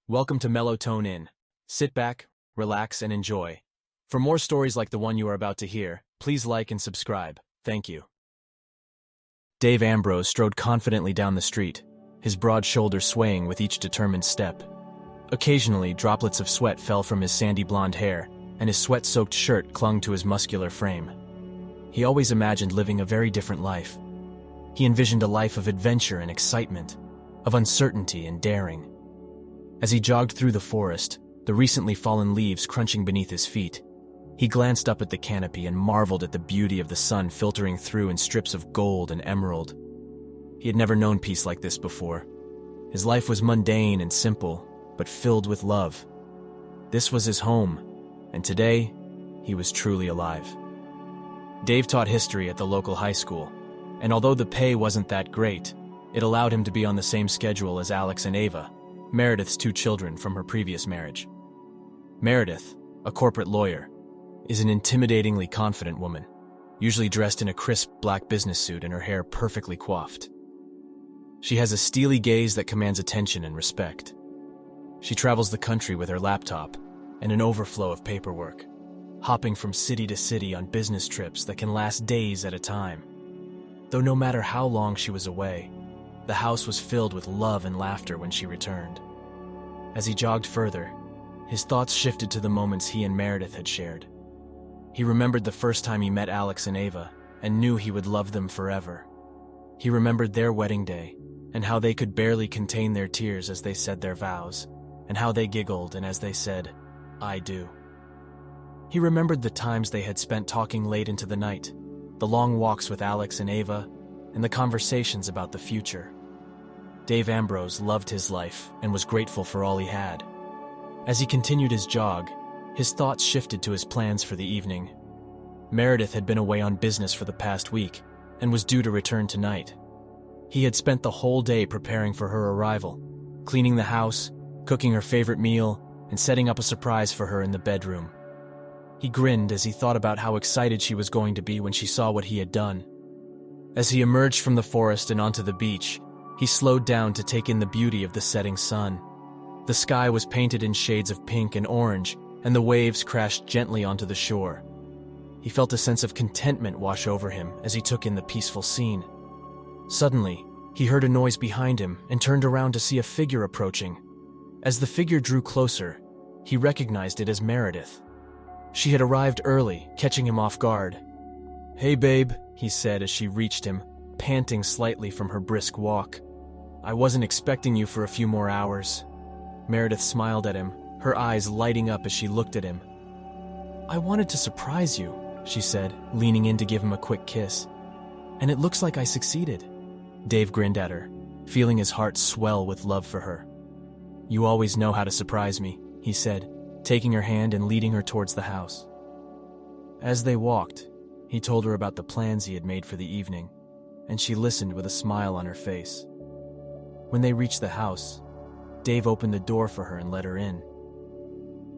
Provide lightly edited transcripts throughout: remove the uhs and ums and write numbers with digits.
Welcome to Mellow Tone Inn. Sit back, relax, and enjoy. For more stories like the one you are about to hear, please like and subscribe. Thank you. Dave Ambrose strode confidently down the street, his broad shoulders swaying with each determined step. Occasionally, droplets of sweat fell from his sandy blonde hair, and his sweat-soaked shirt clung to his muscular frame. He always imagined living a very different life. He envisioned a life of adventure and excitement, of uncertainty and daring. As he jogged through the forest, the recently fallen leaves crunching beneath his feet, he glanced up at the canopy and marveled at the beauty of the sun filtering through in strips of gold and emerald. He had never known peace like this before. His life was mundane and simple, but filled with love. This was his home, and today, he was truly alive. Dave taught history at the local high school, and although the pay wasn't that great, it allowed him to be on the same schedule as Alex and Ava, Meredith's two children from her previous marriage. Meredith, a corporate lawyer, is an intimidatingly confident woman, usually dressed in a crisp black business suit and her hair perfectly coiffed. She has a steely gaze that commands attention and respect. She travels the country with her laptop and an overflow of paperwork, hopping from city to city on business trips that can last days at a time. Though no matter how long she was away, the house was filled with love and laughter when she returned. As he jogged further, his thoughts shifted to the moments he and Meredith had shared. He remembered the first time he met Alex and Ava and knew he would love them forever. He remembered their wedding day and how they could barely contain their tears as they said their vows, and how they giggled and as they said, "I do." He remembered the times they had spent talking late into the night, the long walks with Alex and Ava, and the conversations about the future. Dave Ambrose loved his life and was grateful for all he had. As he continued his jog, his thoughts shifted to his plans for the evening. Meredith had been away on business for the past week and was due to return tonight. He had spent the whole day preparing for her arrival, cleaning the house, cooking her favorite meal, and setting up a surprise for her in the bedroom. He grinned as he thought about how excited she was going to be when she saw what he had done. As he emerged from the forest and onto the beach, he slowed down to take in the beauty of the setting sun. The sky was painted in shades of pink and orange, and the waves crashed gently onto the shore. He felt a sense of contentment wash over him as he took in the peaceful scene. Suddenly, he heard a noise behind him and turned around to see a figure approaching. As the figure drew closer, he recognized it as Meredith. She had arrived early, catching him off guard. "Hey, babe," he said as she reached him, panting slightly from her brisk walk. "I wasn't expecting you for a few more hours." Meredith smiled at him, her eyes lighting up as she looked at him. "I wanted to surprise you," she said, leaning in to give him a quick kiss. "And it looks like I succeeded." Dave grinned at her, feeling his heart swell with love for her. "You always know how to surprise me," he said, taking her hand and leading her towards the house. As they walked, he told her about the plans he had made for the evening, and she listened with a smile on her face. When they reached the house, Dave opened the door for her and let her in.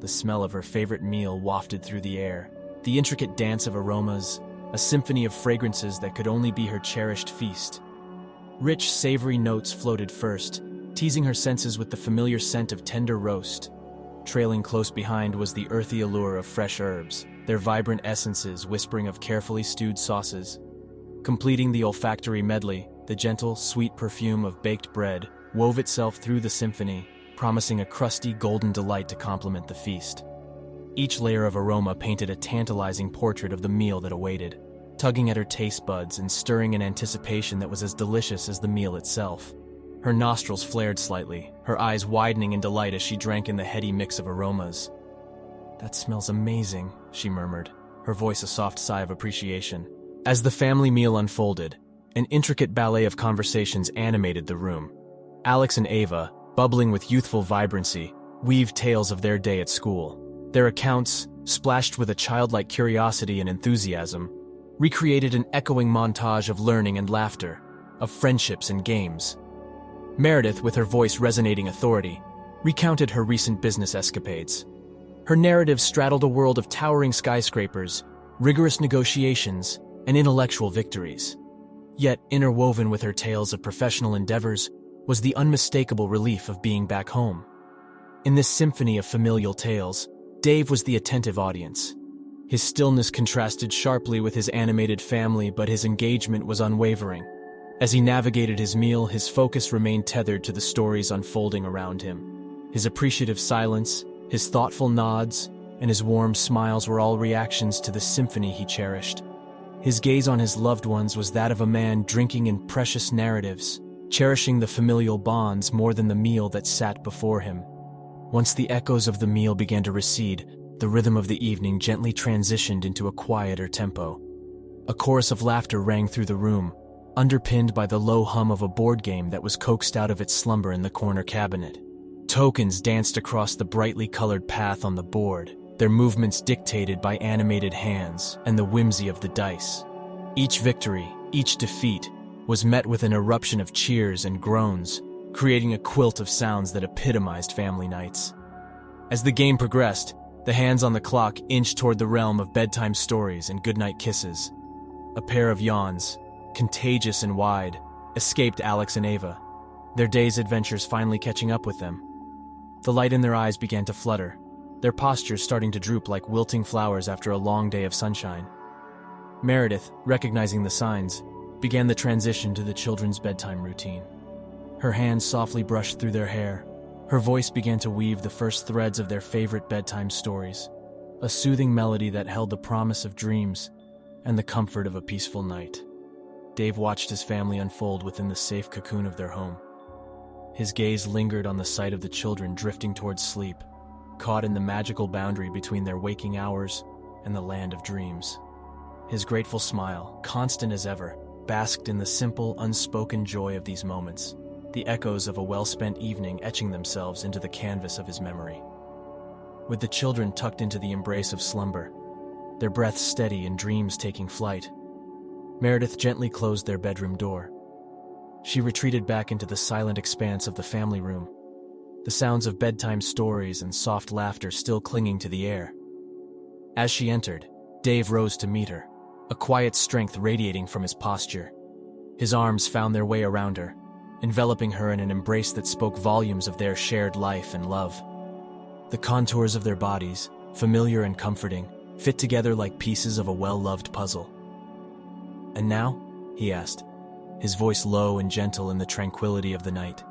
The smell of her favorite meal wafted through the air, the intricate dance of aromas, a symphony of fragrances that could only be her cherished feast. Rich, savory notes floated first, teasing her senses with the familiar scent of tender roast. Trailing close behind was the earthy allure of fresh herbs, their vibrant essences whispering of carefully stewed sauces. Completing the olfactory medley, the gentle, sweet perfume of baked bread wove itself through the symphony, promising a crusty, golden delight to complement the feast. Each layer of aroma painted a tantalizing portrait of the meal that awaited, tugging at her taste buds and stirring an anticipation that was as delicious as the meal itself. Her nostrils flared slightly, her eyes widening in delight as she drank in the heady mix of aromas. "That smells amazing," she murmured, her voice a soft sigh of appreciation. As the family meal unfolded, an intricate ballet of conversations animated the room. Alex and Ava, bubbling with youthful vibrancy, weaved tales of their day at school. Their accounts, splashed with a childlike curiosity and enthusiasm, recreated an echoing montage of learning and laughter, of friendships and games. Meredith, with her voice resonating authority, recounted her recent business escapades. Her narrative straddled a world of towering skyscrapers, rigorous negotiations, and intellectual victories. Yet, interwoven with her tales of professional endeavors was the unmistakable relief of being back home. In this symphony of familial tales, Dave was the attentive audience. His stillness contrasted sharply with his animated family, but his engagement was unwavering. As he navigated his meal, his focus remained tethered to the stories unfolding around him. His appreciative silence, his thoughtful nods, and his warm smiles were all reactions to the symphony he cherished. His gaze on his loved ones was that of a man drinking in precious narratives, cherishing the familial bonds more than the meal that sat before him. Once the echoes of the meal began to recede, the rhythm of the evening gently transitioned into a quieter tempo. A chorus of laughter rang through the room, underpinned by the low hum of a board game that was coaxed out of its slumber in the corner cabinet. Tokens danced across the brightly colored path on the board, their movements dictated by animated hands and the whimsy of the dice. Each victory, each defeat, was met with an eruption of cheers and groans, creating a quilt of sounds that epitomized family nights. As the game progressed, the hands on the clock inched toward the realm of bedtime stories and goodnight kisses. A pair of yawns, contagious and wide, escaped Alex and Ava, their day's adventures finally catching up with them. The light in their eyes began to flutter, their postures starting to droop like wilting flowers after a long day of sunshine. Meredith, recognizing the signs, began the transition to the children's bedtime routine. Her hands softly brushed through their hair. Her voice began to weave the first threads of their favorite bedtime stories, a soothing melody that held the promise of dreams and the comfort of a peaceful night. Dave watched his family unfold within the safe cocoon of their home. His gaze lingered on the sight of the children drifting towards sleep, caught in the magical boundary between their waking hours and the land of dreams. His grateful smile, constant as ever, basked in the simple, unspoken joy of these moments, the echoes of a well-spent evening etching themselves into the canvas of his memory. With the children tucked into the embrace of slumber, their breaths steady and dreams taking flight, Meredith gently closed their bedroom door. She retreated back into the silent expanse of the family room, the sounds of bedtime stories and soft laughter still clinging to the air. As she entered, Dave rose to meet her, a quiet strength radiating from his posture. His arms found their way around her, enveloping her in an embrace that spoke volumes of their shared life and love. The contours of their bodies, familiar and comforting, fit together like pieces of a well-loved puzzle. "And now?" he asked, his voice low and gentle in the tranquility of the night.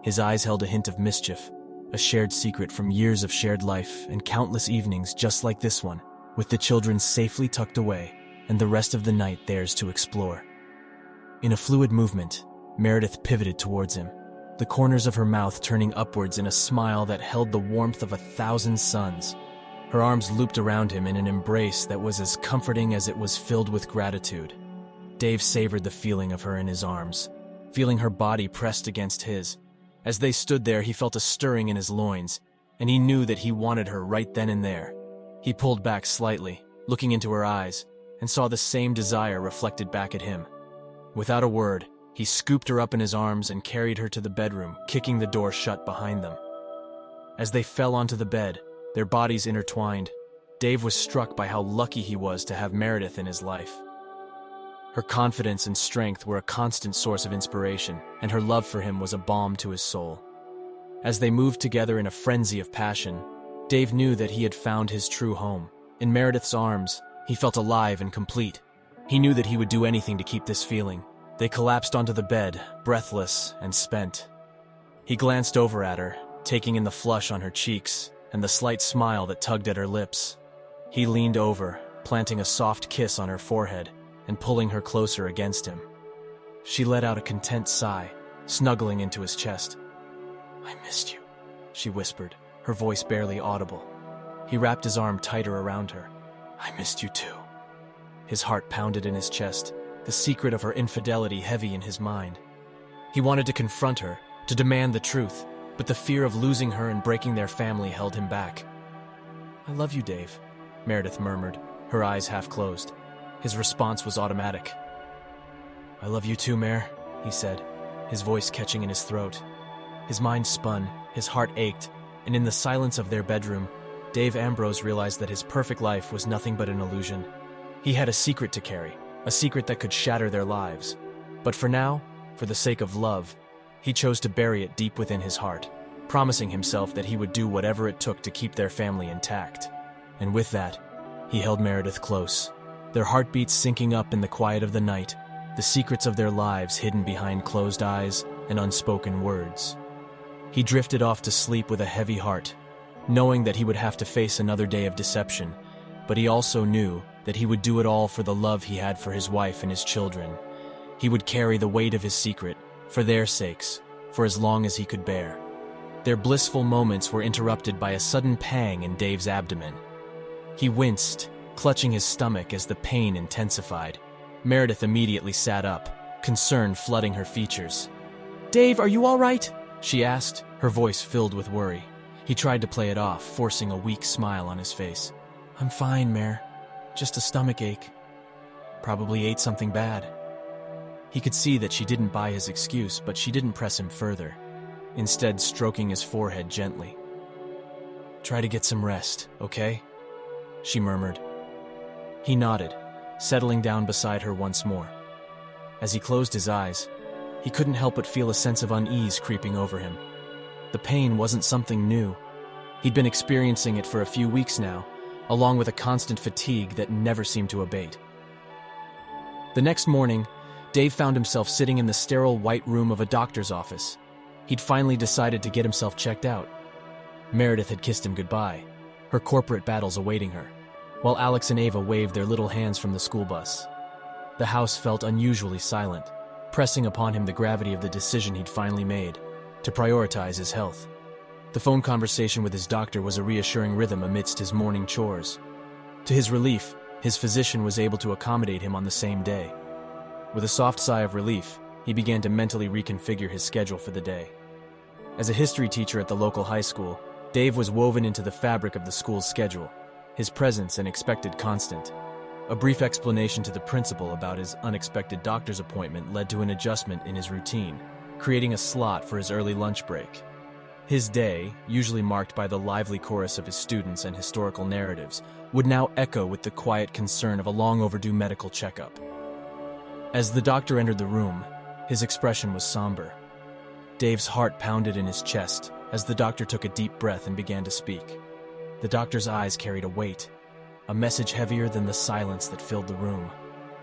His eyes held a hint of mischief, a shared secret from years of shared life and countless evenings just like this one, with the children safely tucked away and the rest of the night theirs to explore. In a fluid movement, Meredith pivoted towards him, the corners of her mouth turning upwards in a smile that held the warmth of 1,000 suns. Her arms looped around him in an embrace that was as comforting as it was filled with gratitude. Dave savored the feeling of her in his arms, feeling her body pressed against his. As they stood there, he felt a stirring in his loins, and he knew that he wanted her right then and there. He pulled back slightly, looking into her eyes, and saw the same desire reflected back at him. Without a word, he scooped her up in his arms and carried her to the bedroom, kicking the door shut behind them. As they fell onto the bed, their bodies intertwined, Dave was struck by how lucky he was to have Meredith in his life. Her confidence and strength were a constant source of inspiration, and her love for him was a balm to his soul. As they moved together in a frenzy of passion, Dave knew that he had found his true home. In Meredith's arms, he felt alive and complete. He knew that he would do anything to keep this feeling. They collapsed onto the bed, breathless and spent. He glanced over at her, taking in the flush on her cheeks and the slight smile that tugged at her lips. He leaned over, planting a soft kiss on her forehead and pulling her closer against him. She let out a content sigh, snuggling into his chest. "I missed you," she whispered, her voice barely audible. He wrapped his arm tighter around her. "I missed you too." His heart pounded in his chest, the secret of her infidelity heavy in his mind. He wanted to confront her, to demand the truth, but the fear of losing her and breaking their family held him back. "I love you, Dave," Meredith murmured, her eyes half closed. His response was automatic. "I love you too, Mare," he said, his voice catching in his throat. His mind spun, his heart ached, and in the silence of their bedroom, Dave Ambrose realized that his perfect life was nothing but an illusion. He had a secret to carry, a secret that could shatter their lives. But for now, for the sake of love, he chose to bury it deep within his heart, promising himself that he would do whatever it took to keep their family intact. And with that, he held Meredith close, their heartbeats syncing up in the quiet of the night, the secrets of their lives hidden behind closed eyes and unspoken words. He drifted off to sleep with a heavy heart, knowing that he would have to face another day of deception, but he also knew that he would do it all for the love he had for his wife and his children. He would carry the weight of his secret, for their sakes, for as long as he could bear. Their blissful moments were interrupted by a sudden pang in Dave's abdomen. He winced, clutching his stomach as the pain intensified. Meredith immediately sat up, concern flooding her features. "Dave, are you all right?" she asked, her voice filled with worry. He tried to play it off, forcing a weak smile on his face. "I'm fine, Mare. Just a stomach ache. Probably ate something bad." He could see that she didn't buy his excuse, but she didn't press him further, instead stroking his forehead gently. "Try to get some rest, okay?" she murmured. He nodded, settling down beside her once more. As he closed his eyes, he couldn't help but feel a sense of unease creeping over him. The pain wasn't something new. He'd been experiencing it for a few weeks now, along with a constant fatigue that never seemed to abate. The next morning, Dave found himself sitting in the sterile white room of a doctor's office. He'd finally decided to get himself checked out. Meredith had kissed him goodbye, her corporate battles awaiting her, while Alex and Ava waved their little hands from the school bus. The house felt unusually silent, pressing upon him the gravity of the decision he'd finally made, to prioritize his health. The phone conversation with his doctor was a reassuring rhythm amidst his morning chores. To his relief, his physician was able to accommodate him on the same day. With a soft sigh of relief, he began to mentally reconfigure his schedule for the day. As a history teacher at the local high school, Dave was woven into the fabric of the school's schedule, his presence an expected constant. A brief explanation to the principal about his unexpected doctor's appointment led to an adjustment in his routine, creating a slot for his early lunch break. His day, usually marked by the lively chorus of his students and historical narratives, would now echo with the quiet concern of a long-overdue medical checkup. As the doctor entered the room, his expression was somber. Dave's heart pounded in his chest as the doctor took a deep breath and began to speak. The doctor's eyes carried a weight, a message heavier than the silence that filled the room.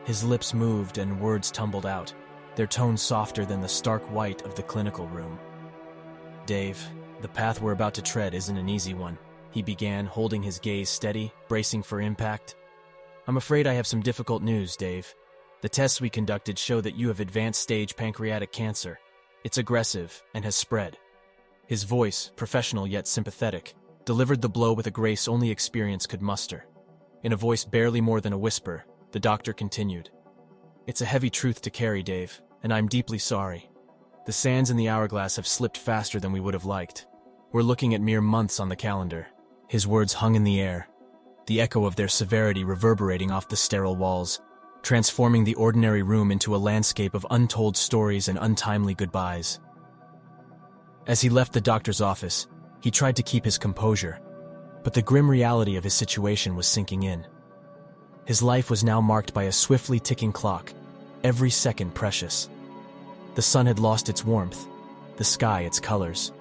His lips moved and words tumbled out, their tone softer than the stark white of the clinical room. "Dave, the path we're about to tread isn't an easy one," he began, holding his gaze steady, bracing for impact. "I'm afraid I have some difficult news, Dave. The tests we conducted show that you have advanced stage pancreatic cancer. It's aggressive and has spread." His voice, professional yet sympathetic, delivered the blow with a grace only experience could muster. In a voice barely more than a whisper, the doctor continued. "It's a heavy truth to carry, Dave, and I'm deeply sorry. The sands in the hourglass have slipped faster than we would have liked. We're looking at mere months on the calendar." His words hung in the air, the echo of their severity reverberating off the sterile walls, transforming the ordinary room into a landscape of untold stories and untimely goodbyes. As he left the doctor's office, he tried to keep his composure, but the grim reality of his situation was sinking in. His life was now marked by a swiftly ticking clock, every second precious. The sun had lost its warmth, the sky its colors.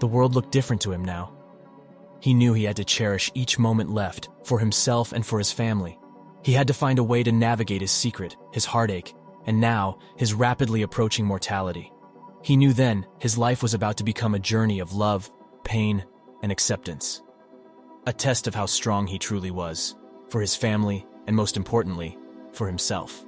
The world looked different to him now. He knew he had to cherish each moment left, for himself and for his family. He had to find a way to navigate his secret, his heartache, and now his rapidly approaching mortality. He knew then his life was about to become a journey of love, pain, and acceptance. A test of how strong he truly was, for his family, and most importantly, for himself.